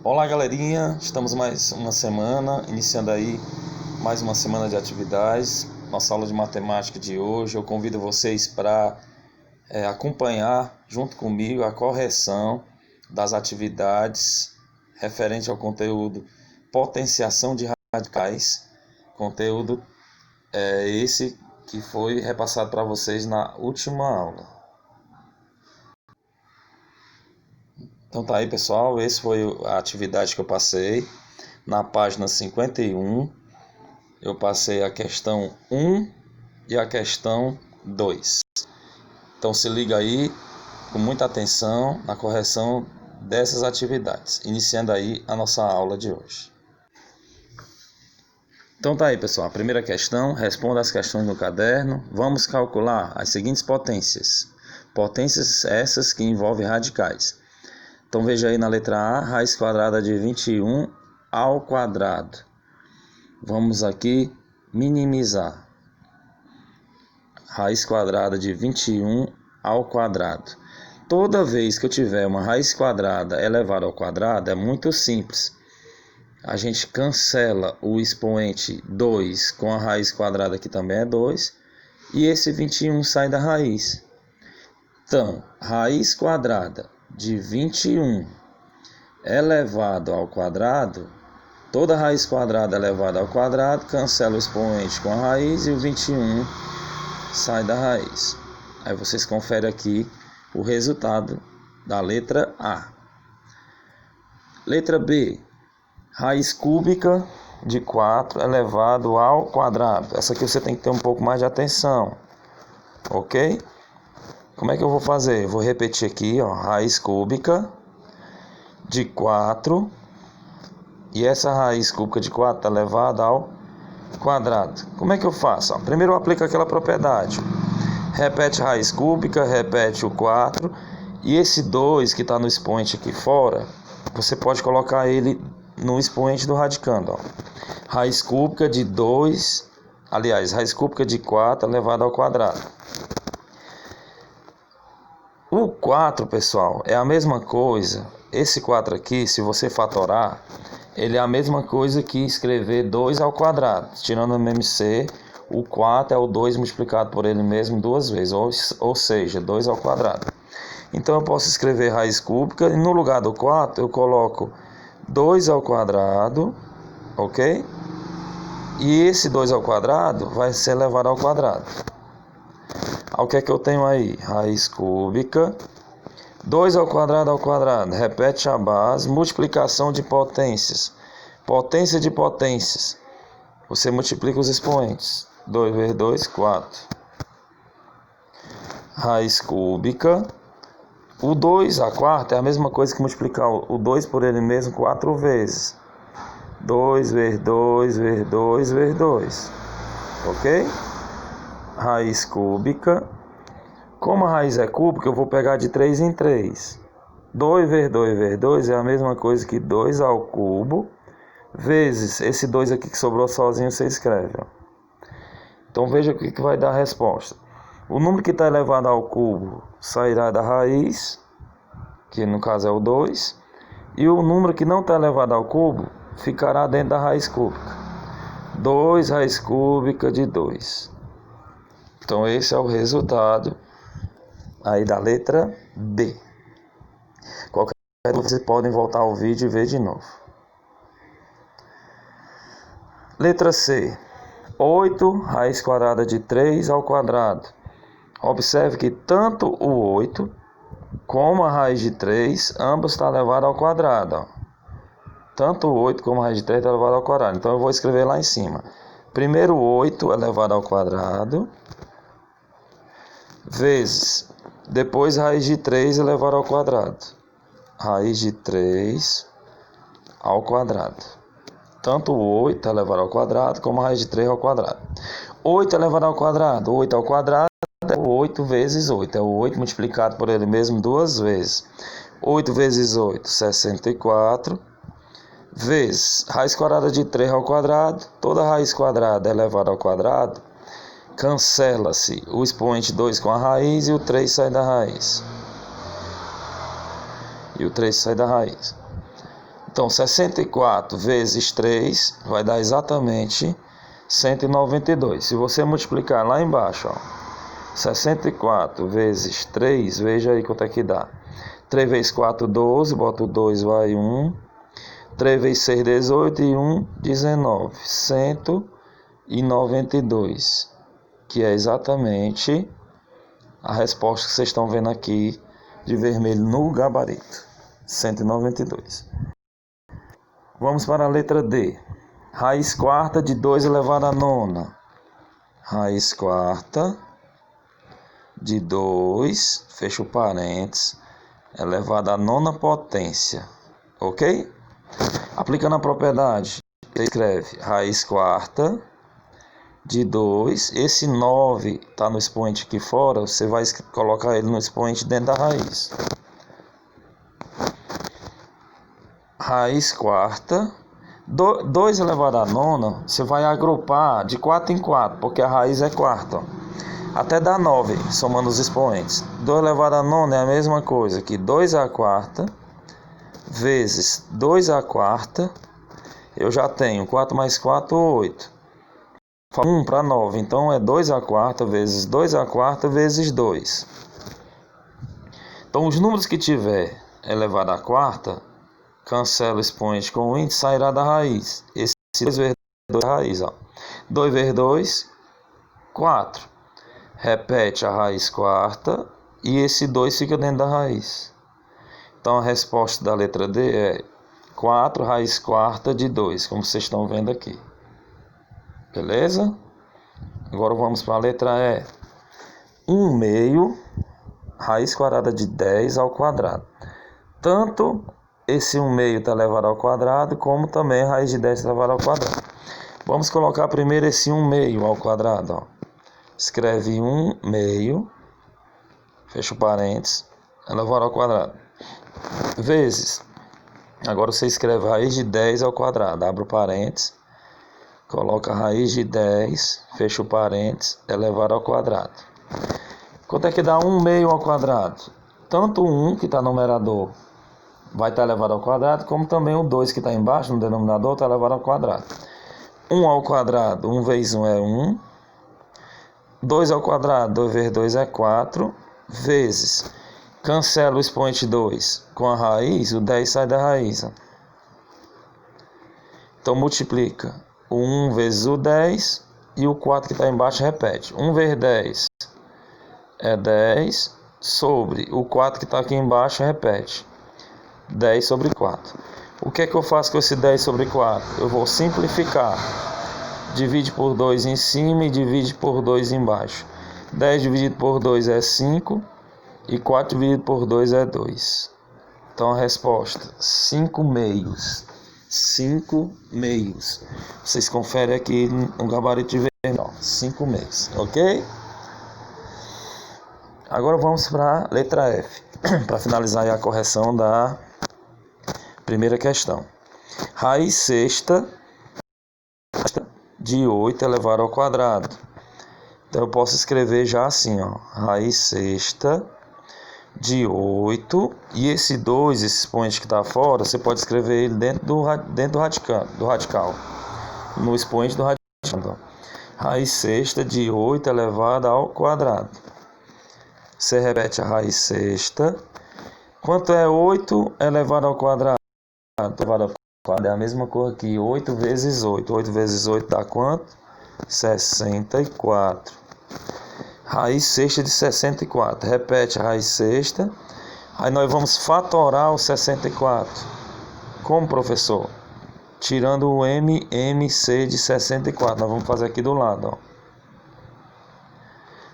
Olá galerinha, estamos mais uma semana, iniciando aí mais uma semana de atividades. Nossa aula de matemática de hoje, eu convido vocês para acompanhar junto comigo a correção das atividades referente ao conteúdo potenciação de radicais, conteúdo esse que foi repassado para vocês na última aula. Então tá aí pessoal, esse foi a atividade que eu passei. Na página 51, eu passei a questão 1 e a questão 2. Então se liga aí com muita atenção na correção dessas atividades, iniciando aí a nossa aula de hoje. Então tá aí pessoal, a primeira questão, responda as questões no caderno. Vamos calcular as seguintes potências. Potências essas que envolvem radicais. Então veja aí na letra A, raiz quadrada de 21 ao quadrado. Vamos aqui minimizar. Raiz quadrada de 21 ao quadrado. Toda vez que eu tiver uma raiz quadrada elevada ao quadrado, é muito simples. A gente cancela o expoente 2 com a raiz quadrada, que também é 2, e esse 21 sai da raiz. Então, raiz quadrada de 21 elevado ao quadrado, toda raiz quadrada elevada ao quadrado, cancela o expoente com a raiz e o 21 sai da raiz. Aí vocês conferem aqui o resultado da letra A. Letra B, raiz cúbica de 4 elevado ao quadrado. Essa aqui você tem que ter um pouco mais de atenção, ok? Como é que eu vou fazer? Eu vou repetir aqui, ó, raiz cúbica de 4, e essa raiz cúbica de 4 está elevada ao quadrado. Como é que eu faço? Ó, primeiro eu aplico aquela propriedade. Repete raiz cúbica, repete o 4, e esse 2 que está no expoente aqui fora, você pode colocar ele no expoente do radicando. Ó. Raiz cúbica de 2, aliás, raiz cúbica de 4 elevado ao quadrado. O 4, pessoal, é a mesma coisa. Esse 4 aqui, se você fatorar, ele é a mesma coisa que escrever 2 ao quadrado. Tirando o MMC, o 4 é o 2 multiplicado por ele mesmo duas vezes, ou seja, 2 ao quadrado. Então eu posso escrever raiz cúbica e no lugar do 4 eu coloco 2 ao quadrado, ok? E esse 2 ao quadrado vai ser elevado ao quadrado. O que é que eu tenho aí? Raiz cúbica, 2 ao quadrado, repete a base, multiplicação de potências. Potência de potências. Você multiplica os expoentes. 2 vezes 2, 4. Raiz cúbica. O 2 a quarta é a mesma coisa que multiplicar o 2 por ele mesmo 4 vezes. 2 vezes 2 vezes 2 vezes 2. Ok? Raiz cúbica. Como a raiz é cúbica, eu vou pegar de 3 em 3. 2 vezes 2 vezes 2 é a mesma coisa que 2 ao cubo, vezes esse 2 aqui que sobrou sozinho, você escreve. Ó. Então veja o que vai dar a resposta. O número que está elevado ao cubo sairá da raiz, que no caso é o 2, e o número que não está elevado ao cubo ficará dentro da raiz cúbica. 2 raiz cúbica de 2. Então esse é o resultado aí da letra B. Qualquer coisa vocês podem voltar ao vídeo e ver de novo. Letra C. 8 raiz quadrada de 3 ao quadrado. Observe que tanto o 8 como a raiz de 3, ambos estão elevados ao quadrado. Ó. Tanto o 8 como a raiz de 3 está elevado ao quadrado. Então eu vou escrever lá em cima. Primeiro 8 elevado ao quadrado, vezes, depois raiz de 3 elevado ao quadrado. Raiz de 3 ao quadrado. Tanto o 8 elevado ao quadrado, como a raiz de 3 ao quadrado. 8 elevado ao quadrado. 8 ao quadrado é 8 vezes 8. É o 8 multiplicado por ele mesmo duas vezes. 8 vezes 8, 64. Vezes raiz quadrada de 3 ao quadrado. Toda raiz quadrada elevada ao quadrado, cancela-se o expoente 2 com a raiz e o 3 sai da raiz. Então, 64 vezes 3 vai dar exatamente 192. Se você multiplicar lá embaixo, ó, 64 vezes 3, veja aí quanto é que dá. 3 vezes 4, 12, bota o 2, vai 1. 3 vezes 6, 18 e 1, 19. 192, que é exatamente a resposta que vocês estão vendo aqui de vermelho no gabarito. 192. Vamos para a letra D. Raiz quarta de 2 elevado à nona. Raiz quarta de 2, fecha o parênteses, elevado à nona potência. Ok? Aplicando a propriedade, você escreve raiz quarta de 2. Esse 9 está no expoente aqui fora, você vai colocar ele no expoente dentro da raiz. Raiz quarta. 2 elevado à nona, você vai agrupar de 4 em 4, porque a raiz é quarta. Ó. Até dar 9, somando os expoentes. 2 elevado à nona é a mesma coisa que 2 à quarta, vezes 2 à quarta. Eu já tenho 4 mais 4, 8. 1 para 9, então é 2 à quarta vezes 2 à quarta vezes 2. Então, os números que tiver elevado à quarta, cancela o expoente com o índice, sairá da raiz. Esse 2 vezes 2 é a raiz. Ó. 2 vezes 2, 4. Repete a raiz quarta e esse 2 fica dentro da raiz. Então, a resposta da letra D é 4 raiz quarta de 2, como vocês estão vendo aqui. Beleza? Agora vamos para a letra E. 1 meio, raiz quadrada de 10 ao quadrado. Tanto esse 1 meio está elevado ao quadrado, como também a raiz de 10 está elevada ao quadrado. Vamos colocar primeiro esse 1 meio ao quadrado. Ó. Escreve 1 meio, fecha o parênteses, elevado ao quadrado. Vezes, agora você escreve raiz de 10 ao quadrado, abre o parênteses, coloca a raiz de 10, fecha o parênteses, elevado ao quadrado. Quanto é que dá 1 meio ao quadrado? Tanto o 1 que está no numerador vai estar elevado ao quadrado, como também o 2 que está embaixo no denominador está elevado ao quadrado. 1 ao quadrado, 1 vezes 1 é 1. 2 ao quadrado, 2 vezes 2 é 4. Vezes, cancela o expoente 2 com a raiz, o 10 sai da raiz. Ó. Então multiplica o 1 vezes o 10 e o 4 que está embaixo repete. 1 vezes 10 é 10 sobre o 4 que está aqui embaixo repete. 10 sobre 4. O que é que eu faço com esse 10 sobre 4? Eu vou simplificar. Divide por 2 em cima e divide por 2 embaixo. 10 dividido por 2 é 5 e 4 dividido por 2 é 2. Então a resposta, 5 meios. 5 meios. Vocês conferem aqui no gabarito de vermelho. 5 meios, ok? Agora vamos para a letra F, para finalizar a correção da primeira questão. Raiz sexta de 8 elevado ao quadrado. Então eu posso escrever já assim, ó, raiz sexta de 8, e esse 2, esse expoente que está fora, você pode escrever ele dentro do radical, no expoente do radical. Então, raiz sexta de 8 elevado ao quadrado. Você repete a raiz sexta. Quanto é 8 elevado ao quadrado? Elevado ao quadrado é a mesma coisa aqui, 8 vezes 8. 8 vezes 8 dá quanto? 64. Raiz sexta de 64. Repete a raiz sexta. Aí nós vamos fatorar o 64. Como, professor? Tirando o MC de 64. Nós vamos fazer aqui do lado, ó.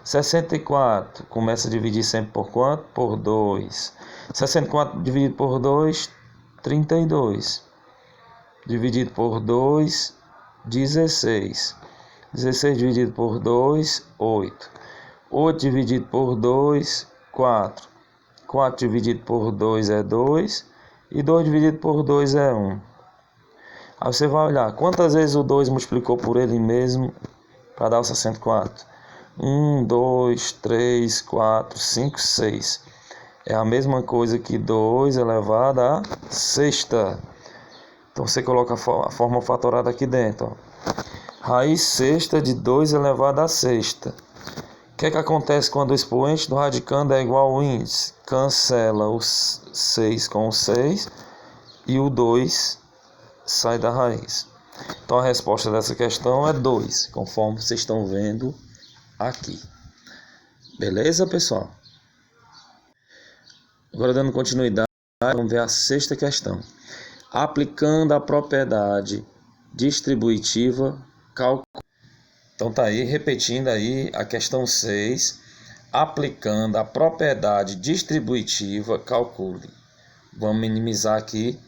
64, começa a dividir sempre por quanto? Por 2. 64 dividido por 2, 32. Dividido por 2, 16. 16 dividido por 2, 8. 8 dividido por 2, 4. 4 dividido por 2 é 2. E 2 dividido por 2 é 1. Aí você vai olhar quantas vezes o 2 multiplicou por ele mesmo para dar o 64. 1, 2, 3, 4, 5, 6. É a mesma coisa que 2 elevado à sexta. Então você coloca a forma fatorada aqui dentro. Ó. Raiz sexta de 2 elevado à sexta. O que acontece quando o expoente do radicando é igual ao índice? Cancela o 6 com o 6 e o 2 sai da raiz. Então a resposta dessa questão é 2, conforme vocês estão vendo aqui. Beleza, pessoal? Agora dando continuidade, vamos ver a sexta questão. Aplicando a propriedade distributiva, cálculo. Então tá aí, repetindo aí a questão 6. Aplicando a propriedade distributiva, calcule. Vamos minimizar aqui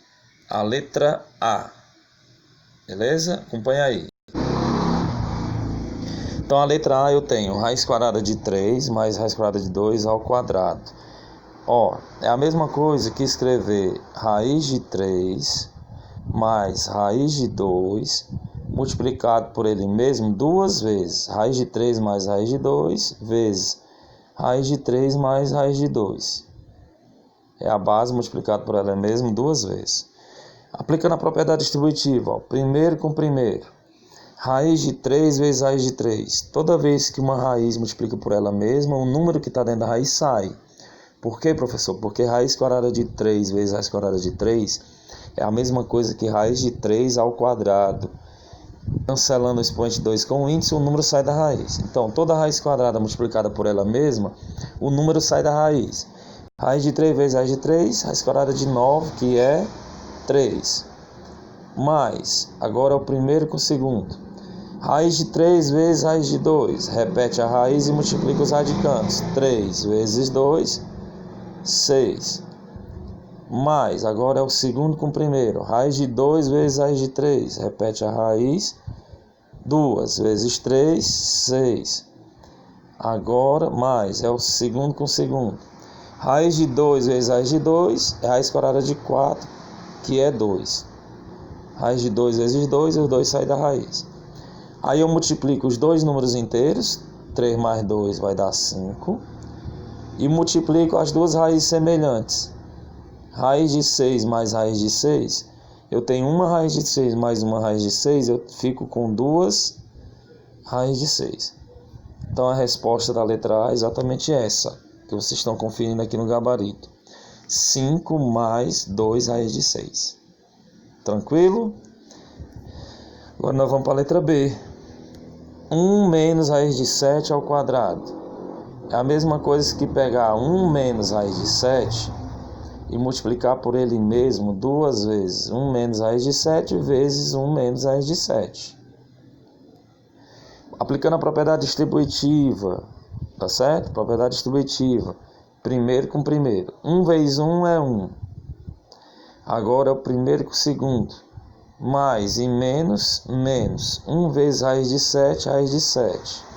a letra A. Beleza? Acompanha aí. Então a letra A eu tenho raiz quadrada de 3 mais raiz quadrada de 2 ao quadrado. Ó, é a mesma coisa que escrever raiz de 3 mais raiz de 2 multiplicado por ele mesmo duas vezes. Raiz de 3 mais raiz de 2 vezes raiz de 3 mais raiz de 2. É a base multiplicada por ela mesma duas vezes. Aplicando a propriedade distributiva, ó, primeiro com primeiro. Raiz de 3 vezes raiz de 3. Toda vez que uma raiz multiplica por ela mesma, o número que está dentro da raiz sai. Por quê, professor? Porque raiz quadrada de 3 vezes raiz quadrada de 3 é a mesma coisa que raiz de 3 ao quadrado. Cancelando o expoente 2 com o índice, o número sai da raiz. Então, toda raiz quadrada multiplicada por ela mesma, o número sai da raiz. Raiz de 3 vezes raiz de 3, raiz quadrada de 9, que é 3. Mais, agora é o primeiro com o segundo. Raiz de 3 vezes raiz de 2. Repete a raiz e multiplica os radicantes. 3 vezes 2, 6. Mais, agora é o segundo com o primeiro. Raiz de 2 vezes raiz de 3. Repete a raiz. 2 vezes 3, 6. Agora, mais, é o segundo com o segundo. Raiz de 2 vezes raiz de 2 é raiz quadrada de 4, que é 2. Raiz de 2 vezes 2, e os 2 saem da raiz. Aí eu multiplico os dois números inteiros. 3 mais 2 vai dar 5. E multiplico as duas raízes semelhantes. Raiz de 6 mais raiz de 6. Eu tenho uma raiz de 6 mais uma raiz de 6. Eu fico com duas raízes de 6. Então a resposta da letra A é exatamente essa, que vocês estão conferindo aqui no gabarito. 5 mais 2 raiz de 6. Tranquilo? Agora nós vamos para a letra B. 1 menos raiz de 7 ao quadrado. É a mesma coisa que pegar 1 menos raiz de 7 e multiplicar por ele mesmo duas vezes. 1 menos raiz de 7 vezes 1 menos raiz de 7. Aplicando a propriedade distributiva, tá certo? Propriedade distributiva. Primeiro com primeiro. 1 vezes 1 é 1. Agora é o primeiro com o segundo. Mais e menos, menos. 1 vezes raiz de 7, raiz de 7.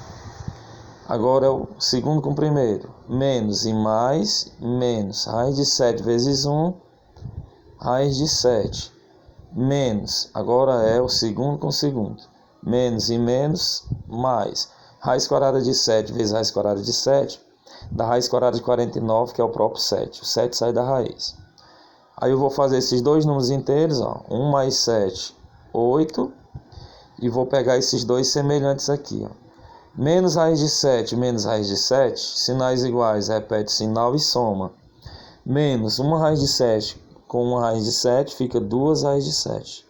Agora é o segundo com o primeiro. Menos e mais, menos. Raiz de 7 vezes 1, raiz de 7. Menos. Agora é o segundo com o segundo. Menos e menos, mais. Raiz quadrada de 7 vezes raiz quadrada de 7. Da raiz quadrada de 49, que é o próprio 7. O 7 sai da raiz. Aí eu vou fazer esses dois números inteiros, ó, 1 mais 7, 8, e vou pegar esses dois semelhantes aqui, ó. Menos raiz de 7, menos raiz de 7, sinais iguais, repete sinal e soma. Menos uma raiz de 7 com uma raiz de 7, fica 2 raízes de 7.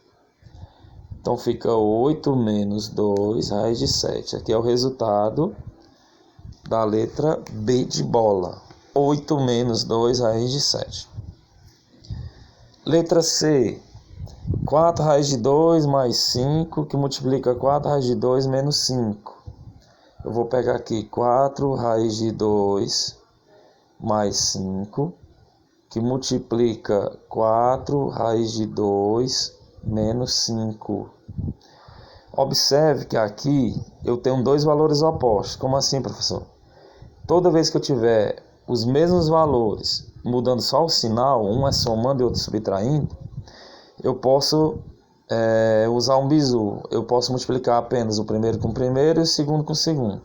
Então fica 8 menos 2 raiz de 7. Aqui é o resultado da letra B de bola. 8 menos 2 raiz de 7. Letra C, 4 raiz de 2 mais 5, que multiplica 4 raiz de 2 menos 5. Eu vou pegar aqui 4 raiz de 2 mais 5, que multiplica 4 raiz de 2 menos 5. Observe que aqui eu tenho dois valores opostos. Como assim, professor? Toda vez que eu tiver os mesmos valores, mudando só o sinal, um é somando e outro subtraindo, eu posso usar um bizu. Eu posso multiplicar apenas o primeiro com o primeiro e o segundo com o segundo.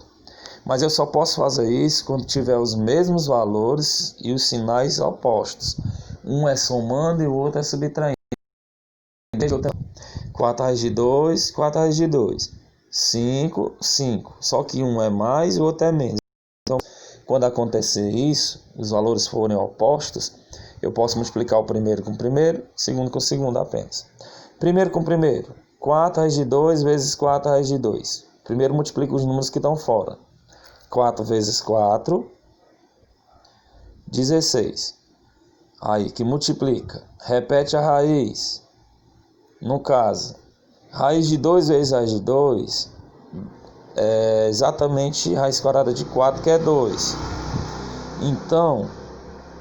Mas eu só posso fazer isso quando tiver os mesmos valores e os sinais opostos. Um é somando e o outro é subtraindo. 4 raiz de 2, 4 raiz de 2. 5, 5. Só que um é mais e o outro é menos. Então, quando acontecer isso, os valores forem opostos, eu posso multiplicar o primeiro com o primeiro, segundo com o segundo apenas. Primeiro com o primeiro. 4 raiz de 2 vezes 4 raiz de 2. Primeiro multiplico os números que estão fora. 4 vezes 4, 16. Aí, que multiplica. Repete a raiz. No caso, raiz de 2 vezes raiz de 2 é exatamente raiz quadrada de 4, que é 2. Então,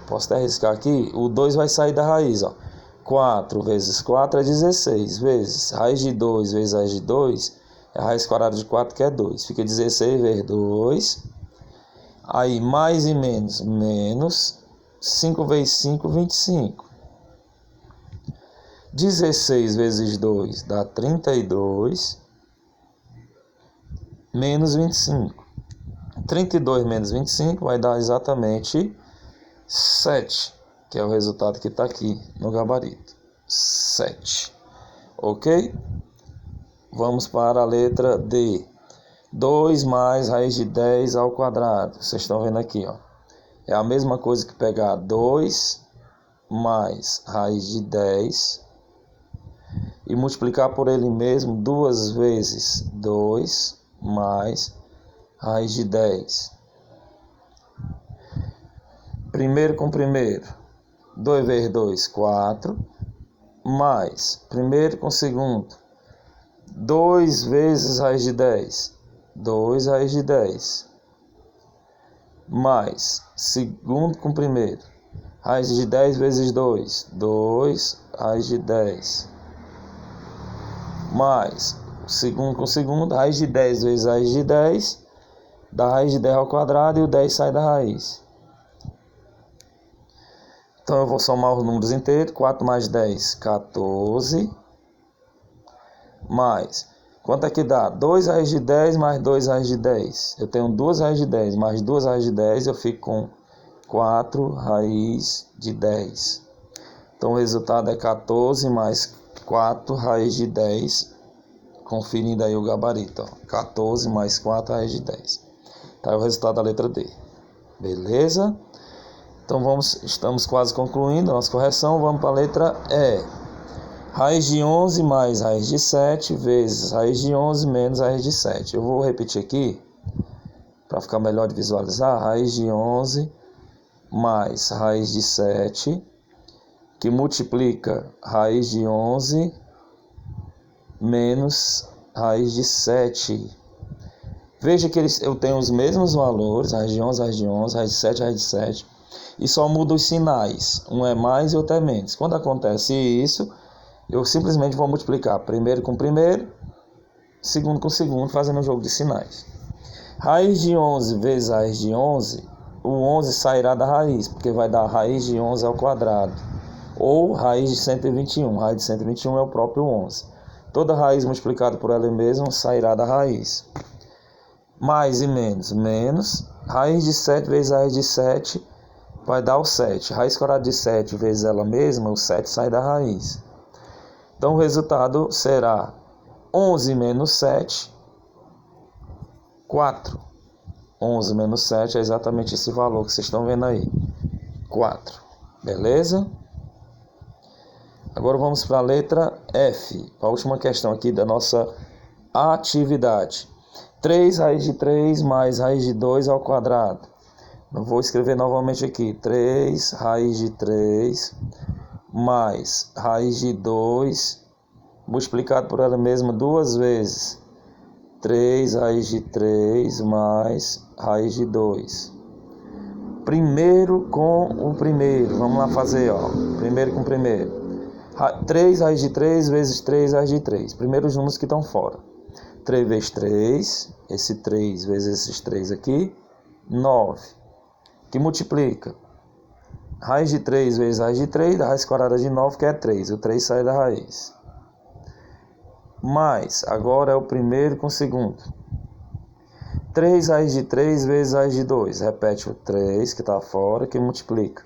posso até arriscar aqui, o 2 vai sair da raiz, ó. 4 vezes 4 é 16, vezes raiz de 2 vezes raiz de 2 é a raiz quadrada de 4, que é 2. Fica 16 vezes 2. Aí, mais e menos, menos. 5 vezes 5, 25. 16 vezes 2 dá 32. Menos 25. 32 menos 25 vai dar exatamente 7. Que é o resultado que está aqui no gabarito. 7. Ok? Vamos para a letra D. 2 mais raiz de 10 ao quadrado. Vocês estão vendo aqui, ó. É a mesma coisa que pegar 2 mais raiz de 10 e multiplicar por ele mesmo 2 vezes 2 mais raiz de 10. Primeiro com primeiro. 2 vezes 2, 4. Mais primeiro com segundo. 2 vezes raiz de 10. 2 raiz de 10. Mais segundo com primeiro. Raiz de 10 vezes 2. 2 raiz de 10. Mais segundo com segundo. Raiz de 10 vezes raiz de 10. Dá raiz de 10 ao quadrado e o 10 sai da raiz. Então eu vou somar os números inteiros. 4 mais 10, 14. Mais, quanto é que dá? 2 raiz de 10 mais 2 raiz de 10. Eu tenho 2 raiz de 10 mais 2 raiz de 10, eu fico com 4 raiz de 10. Então o resultado é 14 mais 4 raiz de 10. Conferindo aí o gabarito, ó. 14 mais 4 raiz de 10. Tá aí o resultado da letra D. Beleza? Então estamos quase concluindo a nossa correção. Vamos para a letra E. Raiz de 11 mais raiz de 7 vezes raiz de 11 menos raiz de 7. Eu vou repetir aqui para ficar melhor de visualizar. Raiz de 11 mais raiz de 7, que multiplica raiz de 11 menos raiz de 7. Veja que eu tenho os mesmos valores, raiz de 11, raiz de 11, raiz de 7, raiz de 7, e só muda os sinais. Um é mais e outro é menos. Quando acontece isso, eu simplesmente vou multiplicar primeiro com primeiro, segundo com segundo, fazendo um jogo de sinais. Raiz de 11 vezes raiz de 11, o 11 sairá da raiz, porque vai dar raiz de 11 ao quadrado. Ou raiz de 121. Raiz de 121 é o próprio 11. Toda raiz multiplicada por ela mesma sairá da raiz. Mais e menos, menos. Raiz de 7 vezes raiz de 7 vai dar o 7. Raiz quadrada de 7 vezes ela mesma, o 7 sai da raiz. Então o resultado será 11 menos 7, 4. 11 menos 7 é exatamente esse valor que vocês estão vendo aí. 4. Beleza? Agora vamos para a letra F. A última questão aqui da nossa atividade. 3 raiz de 3 mais raiz de 2 ao quadrado. Eu vou escrever novamente aqui. 3 raiz de 3 mais raiz de 2 multiplicado por ela mesma 2 vezes. 3 raiz de 3 mais raiz de 2. Primeiro com o primeiro. Vamos lá fazer, ó. Primeiro com o primeiro. 3 raiz de 3 vezes 3 raiz de 3. Primeiro os números que estão fora. 3 vezes 3. Esse 3 vezes esses 3 aqui. 9. Que multiplica. Raiz de 3 vezes raiz de 3. Da raiz quadrada de 9, que é 3. O 3 sai da raiz. Mais, agora é o primeiro com o segundo. 3 raiz de 3 vezes raiz de 2. Repete o 3 que está fora, que multiplica.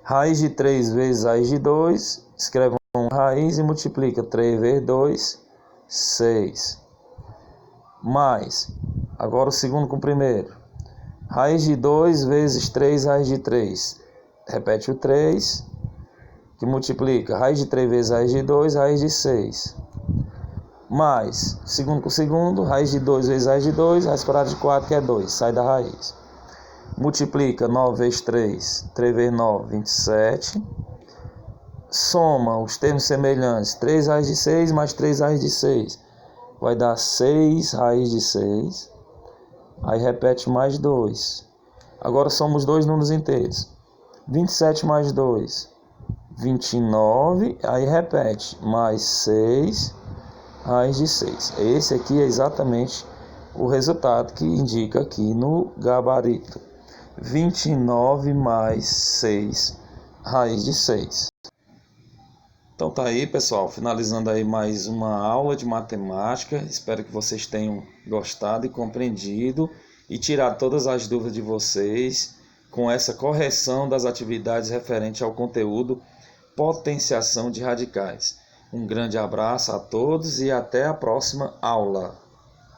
Raiz de 3 vezes raiz de 2. Escreve raiz e multiplica 3 vezes 2, 6. Mais, agora o segundo com o primeiro. Raiz de 2 vezes 3, raiz de 3. Repete o 3, que multiplica raiz de 3 vezes raiz de 2, raiz de 6. Mais, segundo com o segundo, raiz de 2 vezes raiz de 2, raiz quadrada de 4, que é 2, sai da raiz. Multiplica 9 vezes 3, 3 vezes 9, 27. Soma os termos semelhantes, 3 raiz de 6 mais 3 raiz de 6. Vai dar 6 raiz de 6. Aí repete mais 2. Agora somos dois números inteiros. 27 mais 2, 29. Aí repete, mais 6 raiz de 6. Esse aqui é exatamente o resultado que indica aqui no gabarito. 29 mais 6 raiz de 6. Então tá aí, pessoal, finalizando aí mais uma aula de matemática. Espero que vocês tenham gostado e compreendido e tirado todas as dúvidas de vocês com essa correção das atividades referentes ao conteúdo potenciação de radicais. Um grande abraço a todos e até a próxima aula.